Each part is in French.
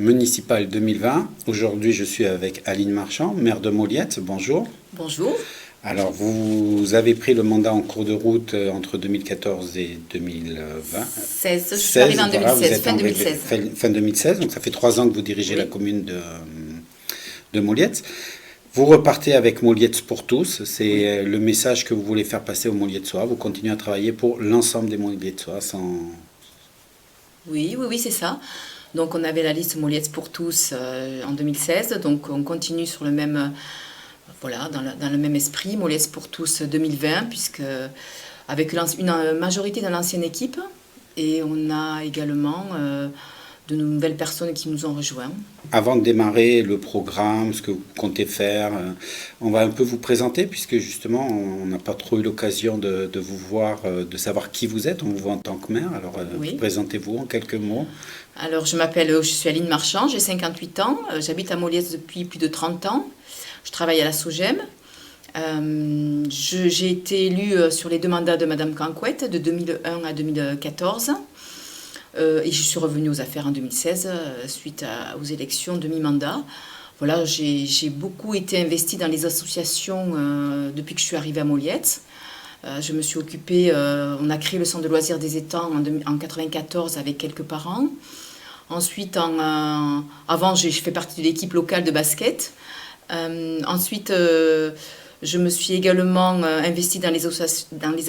municipale 2020. Aujourd'hui, je suis avec Aline Marchand, maire de Mauliette. Bonjour. Bonjour. Alors, vous avez pris le mandat en cours de route entre 2014 et 2020. 16. Je suis arrivée en 2016, fin 2016. Fin 2016, donc ça fait 3 ans que vous dirigez la commune de Mauliette. Vous repartez avec Mauliette pour tous. C'est le message que vous voulez faire passer aux Mauliettois. Vous continuez à travailler pour l'ensemble des Mauliettois sans... Oui, c'est ça. Donc on avait la liste Mauliette pour tous en 2016. Donc on continue sur le même, dans le même esprit, Mauliette pour tous 2020, puisque avec une majorité de l'ancienne équipe. Et on a également de nouvelles personnes qui nous ont rejoints. Avant de démarrer le programme, ce que vous comptez faire, on va un peu vous présenter, puisque justement, on n'a pas trop eu l'occasion de vous voir, de savoir qui vous êtes. On vous voit en tant que maire. Alors, présentez-vous en quelques mots. Alors, je suis Aline Marchand, j'ai 58 ans. J'habite à Mauliette depuis plus de 30 ans. Je travaille à la SOGEM. J'ai été élue sur les deux mandats de Madame Canquette, de 2001 à 2014. Et je suis revenue aux affaires en 2016 suite aux élections de mi-mandat. Voilà, j'ai beaucoup été investie dans les associations depuis que je suis arrivée à Mauliette. Je me suis occupée, on a créé le centre de loisirs des étangs en 1994 avec quelques parents. Ensuite, avant, j'ai fait partie de l'équipe locale de basket. Ensuite, je me suis également investie dans les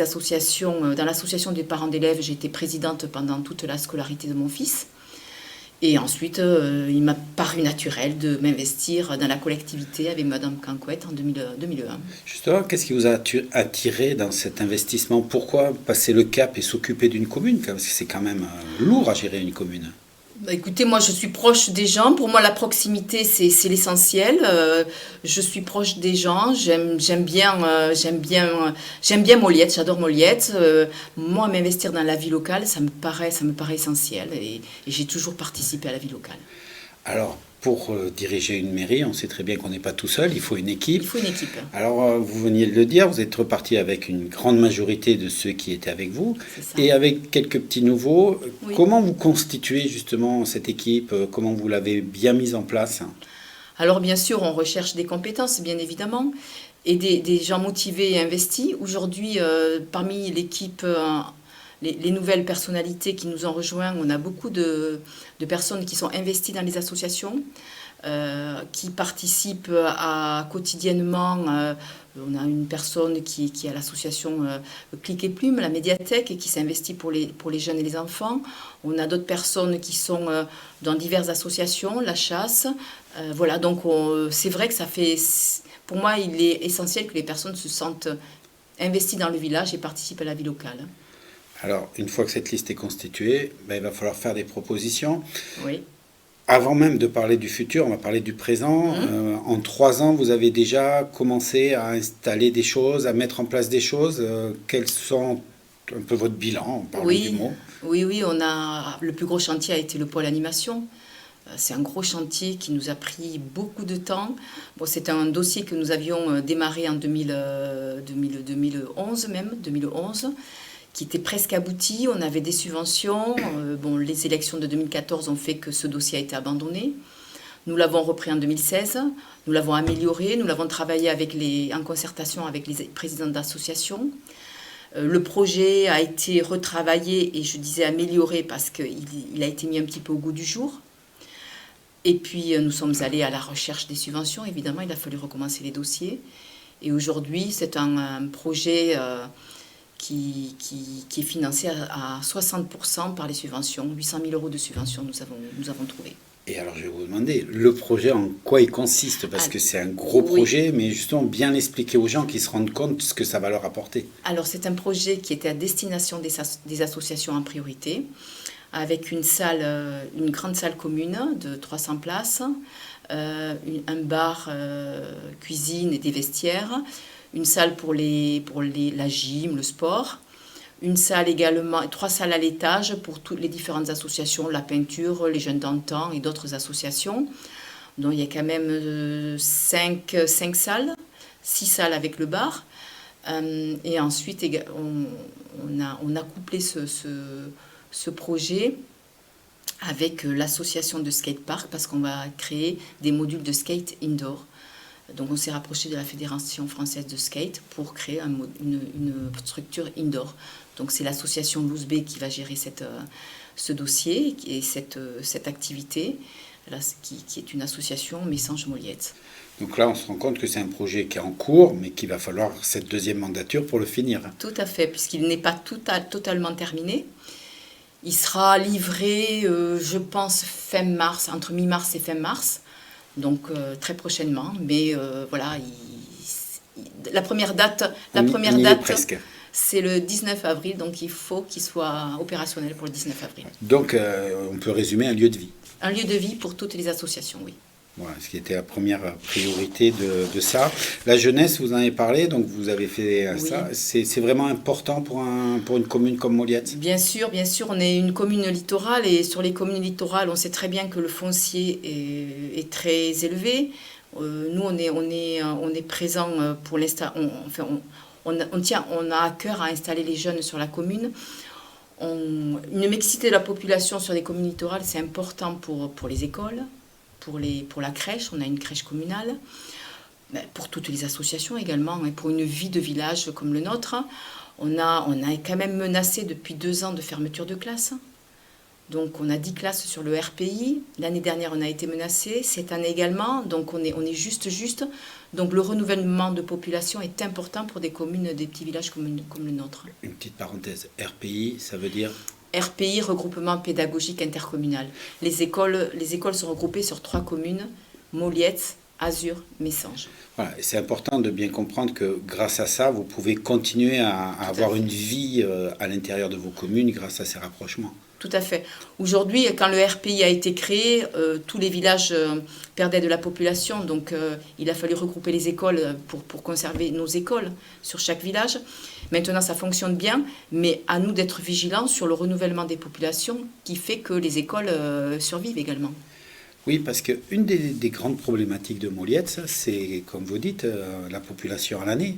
associations, dans l'association des parents d'élèves. J'ai été présidente pendant toute la scolarité de mon fils. Et ensuite, il m'a paru naturel de m'investir dans la collectivité avec Madame Canquette en 2001. Justement, qu'est-ce qui vous a attiré dans cet investissement? Pourquoi passer le cap et s'occuper d'une commune? Parce que c'est quand même lourd à gérer une commune. Écoutez, moi je suis proche des gens. Pour moi, la proximité, c'est l'essentiel. Je suis proche des gens. J'aime bien Mauliette. J'adore Mauliette. Moi, m'investir dans la vie locale, ça me paraît essentiel. Et j'ai toujours participé à la vie locale. Alors, pour diriger une mairie, on sait très bien qu'on n'est pas tout seul, il faut une équipe. Il faut une équipe. Alors, vous veniez de le dire, vous êtes reparti avec une grande majorité de ceux qui étaient avec vous, et avec quelques petits nouveaux. Oui. Comment vous constituez justement cette équipe? Comment vous l'avez bien mise en place? Alors, bien sûr, on recherche des compétences, bien évidemment, et des gens motivés et investis. Aujourd'hui, parmi l'équipe... Les nouvelles personnalités qui nous ont rejoints, on a beaucoup de personnes qui sont investies dans les associations, qui participent quotidiennement. On a une personne qui est à l'association Clic et Plume, la médiathèque, et qui s'investit pour les jeunes et les enfants. On a d'autres personnes qui sont dans diverses associations, la chasse. Voilà, donc c'est vrai que ça fait... Pour moi, il est essentiel que les personnes se sentent investies dans le village et participent à la vie locale. Alors, une fois que cette liste est constituée, il va falloir faire des propositions. Oui. Avant même de parler du futur, on va parler du présent. En 3 ans, vous avez déjà commencé à installer des choses, à mettre en place des choses. Quels sont un peu votre bilan, en parlant du mot? Oui, le plus gros chantier a été le pôle animation. C'est un gros chantier qui nous a pris beaucoup de temps. Bon, c'est un dossier que nous avions démarré en 2011 même, 2011. Qui était presque abouti. On avait des subventions. Les élections de 2014 ont fait que ce dossier a été abandonné. Nous l'avons repris en 2016. Nous l'avons amélioré. Nous l'avons travaillé en concertation avec les présidents d'associations. Le projet a été retravaillé et je disais amélioré parce qu'il a été mis un petit peu au goût du jour. Et puis nous sommes allés à la recherche des subventions. Évidemment, il a fallu recommencer les dossiers. Et aujourd'hui, c'est un projet... Qui est financé à 60% par les subventions. 800 000 € de subventions nous avons trouvé. Et alors je vais vous demander, le projet, en quoi il consiste? Parce que c'est un gros projet, mais justement bien expliquer aux gens qui se rendent compte de ce que ça va leur apporter. Alors c'est un projet qui était à destination des associations en priorité, avec une grande salle commune de 300 places, un bar, cuisine et des vestiaires, une salle pour la gym, le sport, une salle également, 3 salles à l'étage pour toutes les différentes associations, la peinture, les jeunes d'antan et d'autres associations. Donc il y a quand même 5 salles, 6 salles avec le bar. Et ensuite, on a couplé ce projet avec l'association de skatepark parce qu'on va créer des modules de skate indoor. Donc on s'est rapproché de la Fédération française de skate pour créer une structure indoor. Donc c'est l'association Loose Bay qui va gérer ce dossier et cette activité, là, qui est une association Messanges-Moliette. Donc là, on se rend compte que c'est un projet qui est en cours, mais qu'il va falloir cette deuxième mandature pour le finir. Tout à fait, puisqu'il n'est pas totalement terminé. Il sera livré, je pense, fin mars, entre mi-mars et fin mars, donc très prochainement. Mais voilà, la première date, presque. C'est le 19 avril, donc il faut qu'il soit opérationnel pour le 19 avril. Donc on peut résumer un lieu de vie. Un lieu de vie pour toutes les associations, oui. Voilà, ce qui était la première priorité de ça. La jeunesse, vous en avez parlé, donc vous avez fait ça. C'est vraiment important pour une commune comme Moliette? Bien sûr, on est une commune littorale et sur les communes littorales, on sait très bien que le foncier est très élevé. Nous, on est présent pour l'instant. On a à cœur à installer les jeunes sur la commune. Une mixité de la population sur les communes littorales, c'est important pour les écoles. Pour la crèche, on a une crèche communale, pour toutes les associations également, et pour une vie de village comme le nôtre. On est quand même menacé depuis 2 ans de fermeture de classe. Donc on a 10 classes sur le RPI. L'année dernière, on a été menacé, cette année également, donc on est juste. Donc le renouvellement de population est important pour des communes, des petits villages comme le nôtre. Une petite parenthèse, RPI, ça veut dire? RPI, regroupement pédagogique intercommunal. Les écoles sont regroupées sur 3 communes, Moliette, Azur, Messanges. Voilà, c'est important de bien comprendre que grâce à ça, vous pouvez continuer à avoir une vie à l'intérieur de vos communes grâce à ces rapprochements. Tout à fait. Aujourd'hui, quand le RPI a été créé, tous les villages perdaient de la population, donc il a fallu regrouper les écoles pour conserver nos écoles sur chaque village. Maintenant, ça fonctionne bien, mais à nous d'être vigilants sur le renouvellement des populations qui fait que les écoles survivent également. Oui, parce qu'une des grandes problématiques de Moliette, c'est, comme vous dites, la population à l'année,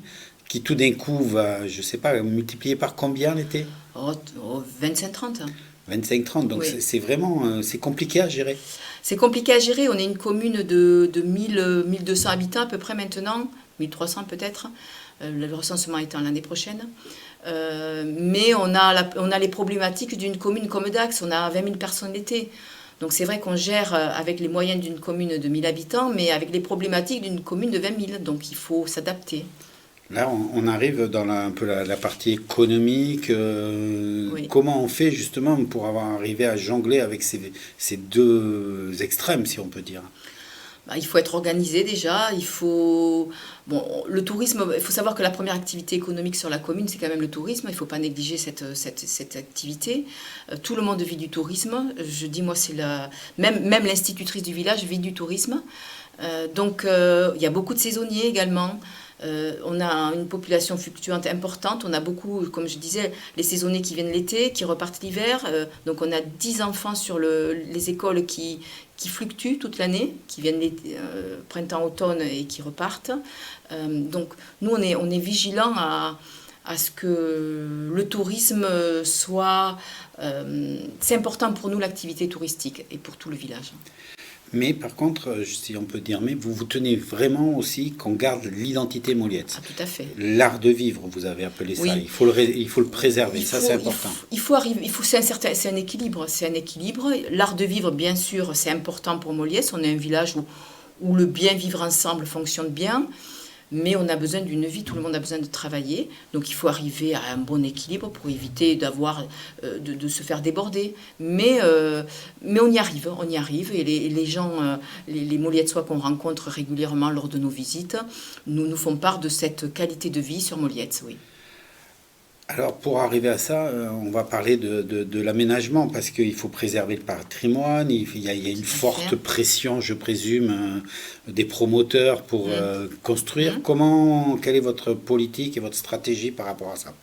qui tout d'un coup va, je ne sais pas, multiplier par combien l'été? 25-30. 25-30, donc oui. c'est vraiment c'est compliqué à gérer. C'est compliqué à gérer. On est une commune de 1200 habitants à peu près maintenant, 1300 peut-être, le recensement étant l'année prochaine. Mais on a les problématiques d'une commune comme Dax, on a 20 000 personnes l'été. Donc c'est vrai qu'on gère avec les moyens d'une commune de 1000 habitants, mais avec les problématiques d'une commune de 20 000. Donc il faut s'adapter. Là, on arrive dans un peu la partie économique. Oui. Comment on fait justement pour arriver à jongler avec ces deux extrêmes, si on peut dire? Il faut être organisé déjà. Le tourisme, il faut savoir que la première activité économique sur la commune, c'est quand même le tourisme. Il ne faut pas négliger cette activité. Tout le monde vit du tourisme. Je dis, moi, même l'institutrice du village vit du tourisme. Donc, il y a beaucoup de saisonniers également. On a une population fluctuante importante. On a beaucoup, comme je disais, les saisonniers qui viennent l'été, qui repartent l'hiver. Donc on a 10 enfants sur les écoles qui fluctuent toute l'année, qui viennent printemps, automne et qui repartent. Donc nous, on est vigilants à ce que le tourisme soit... c'est important pour nous l'activité touristique et pour tout le village. Mais par contre, si on peut dire, mais vous tenez vraiment aussi qu'on garde l'identité Moliette. Ah, tout à fait. L'art de vivre, vous avez appelé ça. Oui. Il faut le préserver, c'est important. C'est un équilibre. L'art de vivre, bien sûr, c'est important pour Moliette. On est un village où le bien vivre ensemble fonctionne bien. Mais on a besoin d'une vie, tout le monde a besoin de travailler. Donc il faut arriver à un bon équilibre pour éviter de se faire déborder. Mais on y arrive. Et les gens, les Moliettois qu'on rencontre régulièrement lors de nos visites, nous font part de cette qualité de vie sur Moliette, oui. Alors pour arriver à ça, on va parler de l'aménagement parce qu'il faut préserver le patrimoine, il y a une forte pression, je présume, des promoteurs pour construire. Quelle est votre politique et votre stratégie par rapport à ça?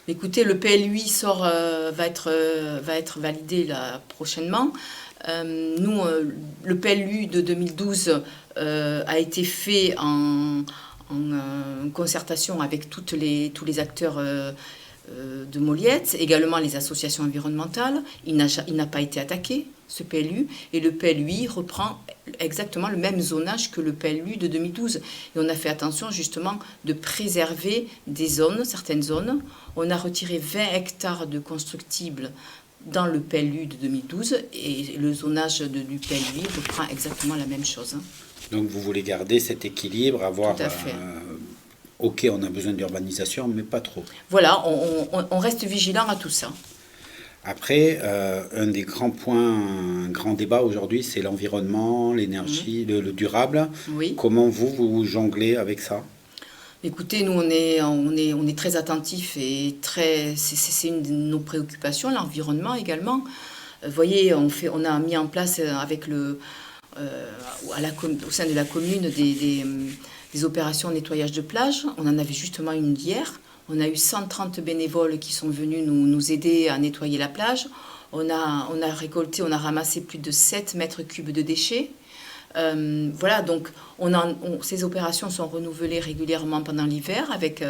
Écoutez, le PLUI va être validé là, prochainement. Nous, le PLU de 2012 a été fait en concertation avec tous les acteurs de Moliette, également les associations environnementales. Il n'a pas été attaqué, ce PLU, et le PLUI reprend exactement le même zonage que le PLU de 2012. Et on a fait attention justement de préserver des zones, certaines zones. On a retiré 20 hectares de constructibles dans le PLU de 2012 et le zonage du PLUI reprend exactement la même chose. Donc vous voulez garder cet équilibre, avoir... Tout à fait. Ok, on a besoin d'urbanisation, mais pas trop. Voilà, on reste vigilant à tout ça. Après, un des grands points, un grand débat aujourd'hui, c'est l'environnement, l'énergie, le durable. Oui. Comment vous jonglez avec ça? Écoutez, nous, on est très attentifs et c'est une de nos préoccupations, l'environnement également. Vous voyez, on a mis en place avec au sein de la commune des opérations de nettoyage de plage. On en avait justement une hier. On a eu 130 bénévoles qui sont venus nous aider à nettoyer la plage. On a ramassé plus de 7 mètres cubes de déchets. Voilà, donc ces opérations sont renouvelées régulièrement pendant l'hiver avec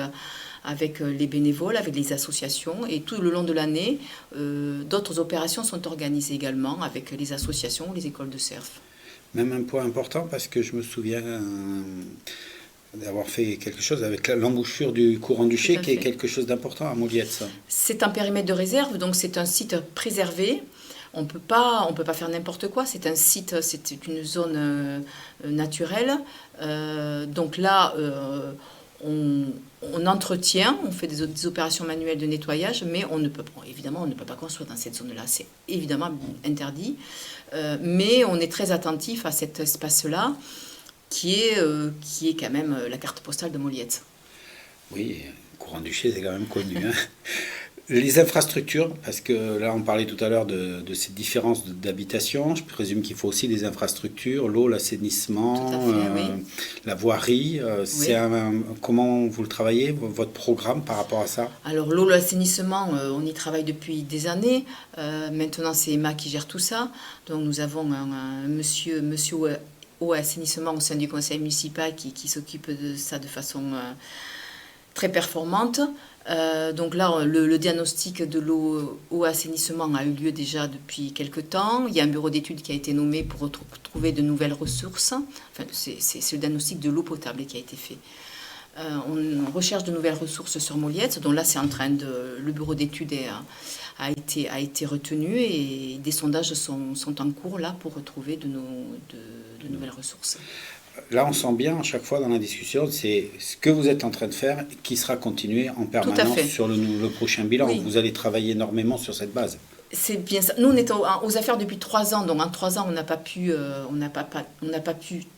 les bénévoles, avec les associations. Et tout le long de l'année, d'autres opérations sont organisées également avec les associations, les écoles de surf. Même un point important, parce que je me souviens d'avoir fait quelque chose avec l'embouchure du courant du Ché, qui est quelque chose d'important à Moliette. C'est un périmètre de réserve, donc c'est un site préservé. On peut pas faire n'importe quoi. C'est un site, c'est une zone naturelle. Donc là, on entretient, on fait des opérations manuelles de nettoyage, mais évidemment, on ne peut pas construire dans cette zone-là. C'est évidemment interdit. Mais on est très attentif à cet espace-là, qui est quand même la carte postale de Moliette. Oui, courant du Ché, c'est quand même connu. Hein. Les infrastructures, parce que là on parlait tout à l'heure de ces différences d'habitation, je présume qu'il faut aussi des infrastructures, l'eau, l'assainissement, oui. la voirie. Oui. Comment vous le travaillez, votre programme par rapport à ça? Alors l'eau, l'assainissement, on y travaille depuis des années. Maintenant c'est Emma qui gère tout ça. Donc nous avons un monsieur eau et assainissement au sein du conseil municipal qui s'occupe de ça de façon très performante. Donc là, le diagnostic de l'eau au assainissement a eu lieu déjà depuis quelques temps. Il y a un bureau d'études qui a été nommé pour trouver de nouvelles ressources. Enfin, c'est le diagnostic de l'eau potable qui a été fait. On recherche de nouvelles ressources sur Moliette. Donc là, c'est en train le bureau d'études a été retenu et des sondages sont en cours là pour retrouver de nouvelles ressources. Là, on sent bien à chaque fois dans la discussion, c'est ce que vous êtes en train de faire qui sera continué en permanence sur le prochain bilan. Oui. Vous allez travailler énormément sur cette base. C'est bien ça. Nous, on est aux affaires depuis 3 ans. Donc, en 3 ans, on n'a pas pu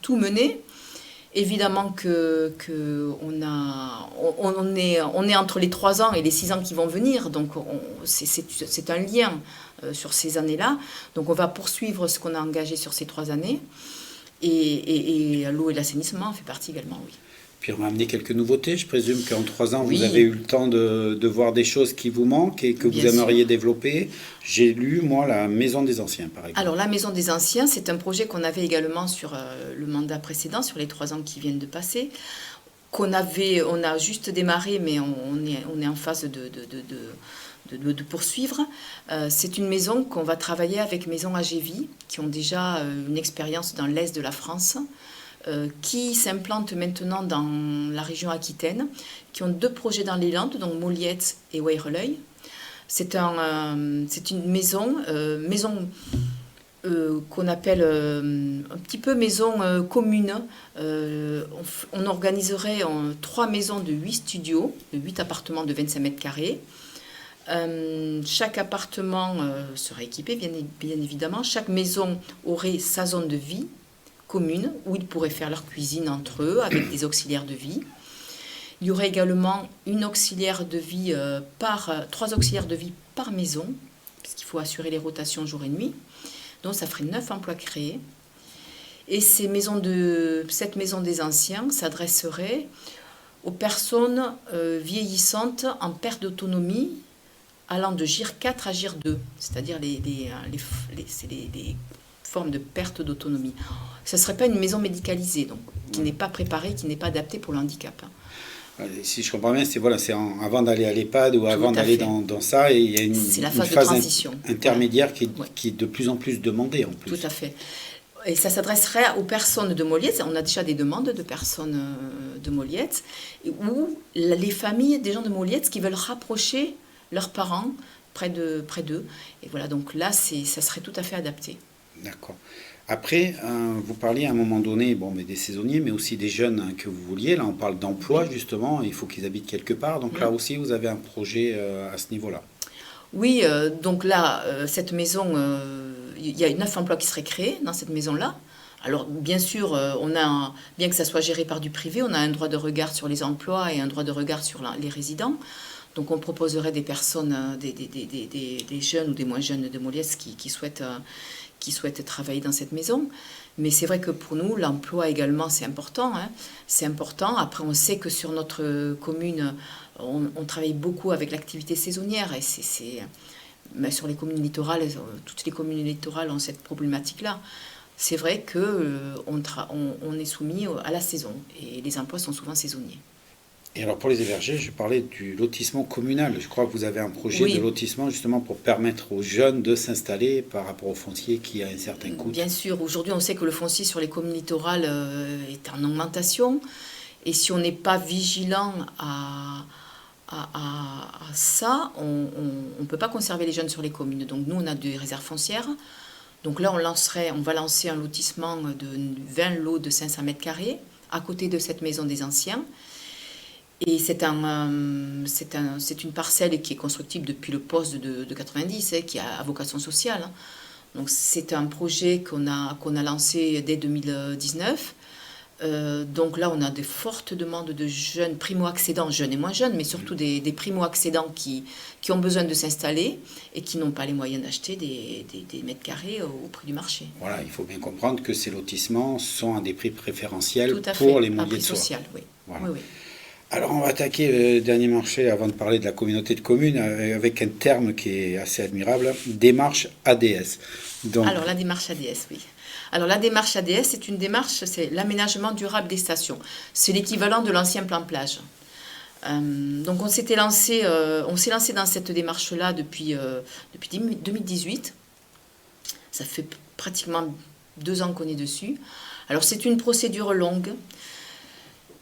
tout mener. Évidemment on est entre les 3 ans et les 6 ans qui vont venir. Donc, c'est un lien sur ces années-là. Donc, on va poursuivre ce qu'on a engagé sur ces 3 années. Et l'eau et l'assainissement en fait partie également, oui. Puis on va amener quelques nouveautés. Je présume qu'en 3 ans, vous avez eu le temps de voir des choses qui vous manquent et que vous aimeriez développer. J'ai lu, moi, la Maison des Anciens, par exemple. Alors, la Maison des Anciens, c'est un projet qu'on avait également sur le mandat précédent, sur les 3 ans qui viennent de passer, on a juste démarré, mais on est en phase de poursuivre. C'est une maison qu'on va travailler avec Maison AGV, qui ont déjà une expérience dans l'est de la France, qui s'implantent maintenant dans la région Aquitaine, qui ont 2 projets dans les Landes, donc Moliette et Waireleuil. C'est une maison qu'on appelle un petit peu maison commune. On organiserait 3 maisons de 8 studios, de 8 appartements de 25 mètres carrés. Chaque appartement serait équipé, bien évidemment. Chaque maison aurait sa zone de vie commune, où ils pourraient faire leur cuisine entre eux, avec des auxiliaires de vie. Il y aurait également 3 auxiliaires de vie par maison, puisqu'il faut assurer les rotations jour et nuit. Donc ça ferait 9 emplois créés. Et cette maison des anciens s'adresserait aux personnes vieillissantes en perte d'autonomie, allant de GIR 4 à GIR 2, c'est-à-dire les formes de perte d'autonomie. Ce ne serait pas une maison médicalisée, donc qui n'est pas préparée, qui n'est pas adaptée pour le handicap. Si je comprends bien, c'est voilà, avant d'aller à l'EHPAD ou Tout avant à d'aller fait. dans ça, et il y a C'est la une phase de phase transition. Voilà. intermédiaire Ouais, qui est de plus en plus demandée en tout plus. à fait. Et ça s'adresserait aux personnes de Moliette. On a déjà des demandes de personnes de Moliette, ou les familles des gens de Moliette qui veulent rapprocher leurs parents près d'eux. Et voilà, donc là, ça serait tout à fait adapté. D'accord. Après, vous parliez à un moment donné, bon, mais des saisonniers, mais aussi des jeunes hein, que vous vouliez. Là, on parle d'emploi, Oui. justement. Il faut qu'ils habitent quelque part. Donc là Mm. aussi, vous avez un projet à ce niveau-là. Oui, donc là, cette maison, il y a 9 emplois qui seraient créés dans cette maison-là. Alors, bien sûr, bien que ça soit géré par du privé, on a un droit de regard sur les emplois et un droit de regard sur les résidents. Donc, on proposerait des personnes, des jeunes ou des moins jeunes de Moliès qui souhaitent travailler dans cette maison. Mais c'est vrai que pour nous, l'emploi également, c'est important, hein. C'est important. Après, on sait que sur notre commune, on travaille beaucoup avec l'activité saisonnière. Et mais sur les communes littorales, toutes les communes littorales ont cette problématique-là. C'est vrai qu'on on est soumis à la saison. Et les emplois sont souvent saisonniers. Et alors pour les hébergés, je parlais du lotissement communal. Je crois que vous avez un projet de Oui, lotissement justement pour permettre aux jeunes de s'installer par rapport au foncier qui a un certain coût. bien sûr. Aujourd'hui, on sait que le foncier sur les communes littorales est en augmentation. Et si on n'est pas vigilant à ça, on ne peut pas conserver les jeunes sur les communes. Donc nous, on a des réserves foncières. Donc là, on va lancer un lotissement de 20 lots de 500 mètres carrés à côté de cette maison des anciens. Et c'est une parcelle qui est constructible depuis le poste de 90, qui a à vocation sociale. Donc c'est un projet qu'on a lancé dès 2019. Donc là, on a de fortes demandes de jeunes primo-accédants, jeunes et moins jeunes, mais surtout des primo-accédants qui ont besoin de s'installer et qui n'ont pas les moyens d'acheter des mètres carrés au prix du marché. Voilà, il faut bien comprendre que ces lotissements sont à des prix préférentiels Tout à pour fait, les un mouillés prix de soie. social, oui. Voilà. Oui, oui. Alors on va attaquer le dernier marché avant de parler de la communauté de communes avec un terme qui est assez admirable, démarche ADS. Donc, Alors la démarche ADS, oui. Alors la démarche ADS, c'est l'aménagement durable des stations. C'est l'équivalent de l'ancien plan plage. Donc on s'est lancé dans cette démarche-là depuis 2018. Ça fait pratiquement 2 ans qu'on est dessus. Alors c'est une procédure longue,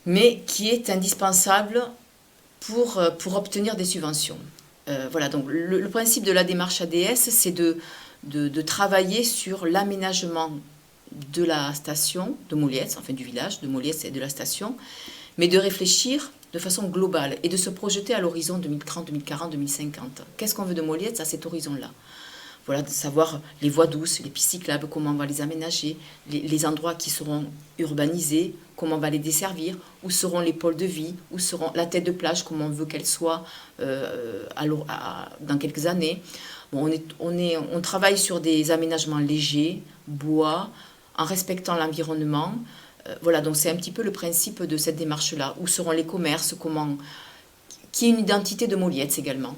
mais qui est indispensable pour obtenir des subventions. Voilà, donc le principe de la démarche ADS, c'est de travailler sur l'aménagement de la station de Moliès, enfin du village de Moliès et de la station, mais de réfléchir de façon globale et de se projeter à l'horizon 2030, 2040, 2050. Qu'est-ce qu'on veut de Moliès à cet horizon-là? Voilà, de savoir les voies douces, les pistes cyclables, comment on va les aménager, les endroits qui seront urbanisés, comment on va les desservir, où seront les pôles de vie, où seront la tête de plage, comment on veut qu'elle soit dans quelques années. Bon, on travaille sur des aménagements légers, bois, en respectant l'environnement. Voilà, donc c'est un petit peu le principe de cette démarche-là. Où seront les commerces, qui est une identité de Moliès également.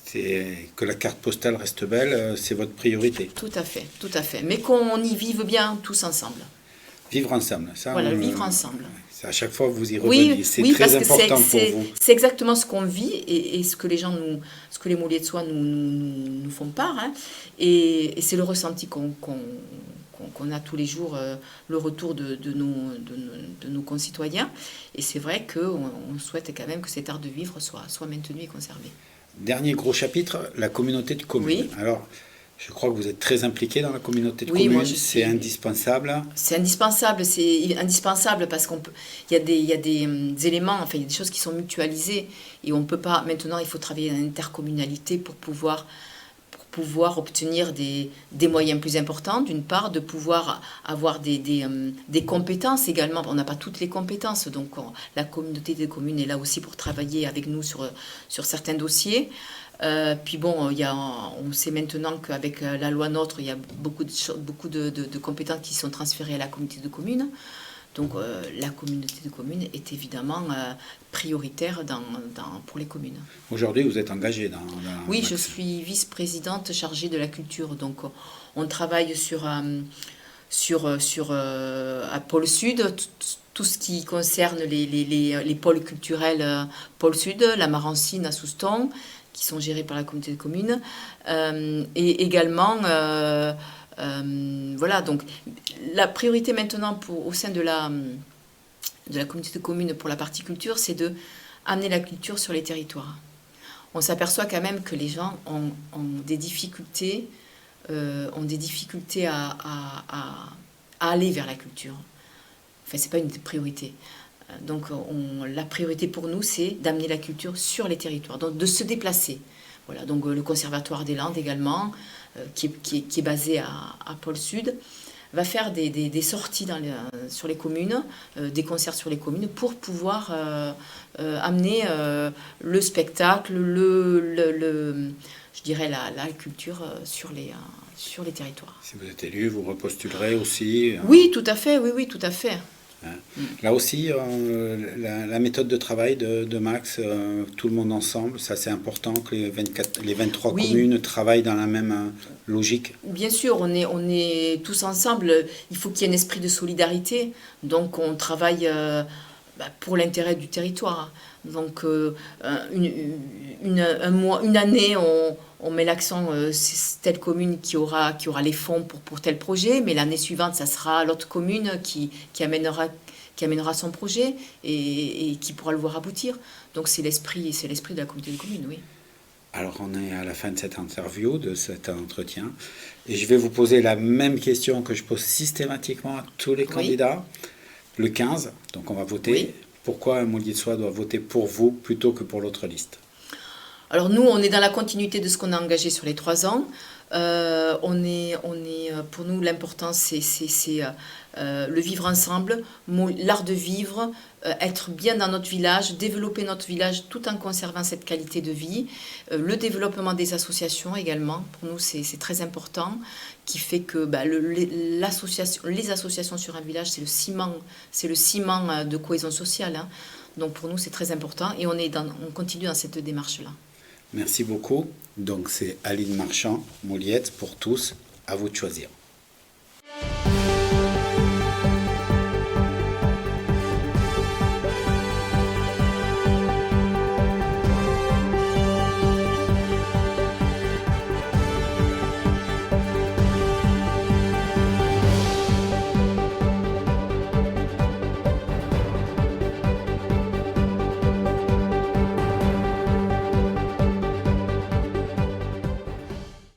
c'est que la carte postale reste belle, c'est votre priorité. Tout à fait, tout à fait. Mais qu'on y vive bien tous ensemble. Vivre ensemble, ça. Voilà, vivre ensemble. À chaque fois vous y revenez. Oui, C'est oui, très parce que important pour vous. c'est exactement ce qu'on vit et ce que les gens ce que les Moliettois nous font part, hein. Et c'est le ressenti qu'on a tous les jours, le retour de nos concitoyens. Et c'est vrai qu'on souhaite quand même que cet art de vivre soit maintenu et conservé. Dernier gros chapitre, la communauté de communes. Oui. Alors, je crois que vous êtes très impliqué dans la communauté de Oui, moi, communes. C'est indispensable. C'est indispensable parce il y a des éléments, enfin, il y a des choses qui sont mutualisées et on peut pas, maintenant il faut travailler en intercommunalité pour pouvoir obtenir des moyens plus importants, d'une part, de pouvoir avoir des compétences également. On n'a pas toutes les compétences, donc la communauté des communes est là aussi pour travailler avec nous sur certains dossiers. Puis bon, on sait maintenant qu'avec la loi NOTRe, il y a beaucoup de compétences qui sont transférées à la communauté de communes. Donc la communauté de communes est évidemment prioritaire pour les communes. Aujourd'hui, vous êtes engagé dans Oui, je l'action. suis vice-présidente chargée de la culture. Donc on travaille à Pôle Sud, tout ce qui concerne les pôles culturels Pôle Sud, la Marancine à Souston, qui sont gérés par la communauté de communes, et également, voilà, donc la priorité maintenant au sein de la communauté de communes pour la partie culture, c'est de amener la culture sur les territoires. On s'aperçoit quand même que les gens ont des difficultés, à aller vers la culture. Enfin, c'est pas une priorité. Donc, la priorité pour nous, c'est d'amener la culture sur les territoires, donc de se déplacer. Voilà, donc le Conservatoire des Landes également, qui est basé à Pôle Sud, va faire des sorties sur les communes, des concerts sur les communes, pour pouvoir amener le spectacle, je dirais la culture sur les territoires. Si vous êtes élu, vous repostulerez aussi. Oui, tout à fait, oui, tout à fait. Là aussi, la méthode de travail de Max, tout le monde ensemble, ça c'est important que les 23 Oui. communes travaillent dans la même logique. Bien sûr, on est tous ensemble. Il faut qu'il y ait un esprit de solidarité. Donc, on travaille pour l'intérêt du territoire. Donc, une année, on met l'accent, c'est telle commune qui aura les fonds pour tel projet, mais l'année suivante, ça sera l'autre commune qui amènera son projet et qui pourra le voir aboutir. Donc, c'est l'esprit de la communauté de communes, oui. Alors, on est à la fin de cette interview, de cet entretien, et je vais vous poser la même question que je pose systématiquement à tous les candidats. Le 15, donc on va voter. Oui. Pourquoi un Maulier de Soie doit voter pour vous plutôt que pour l'autre liste? Alors nous, on est dans la continuité de ce qu'on a engagé sur les 3 ans. Pour nous, l'important, c'est le vivre ensemble, l'art de vivre, être bien dans notre village, développer notre village tout en conservant cette qualité de vie. Le développement des associations également, pour nous, c'est très important, qui fait que les associations sur un village, c'est le ciment de cohésion sociale. Hein. Donc pour nous, c'est très important et on continue dans cette démarche-là. Merci beaucoup. Donc c'est Aline Marchand, Mauliette pour tous. À vous de choisir.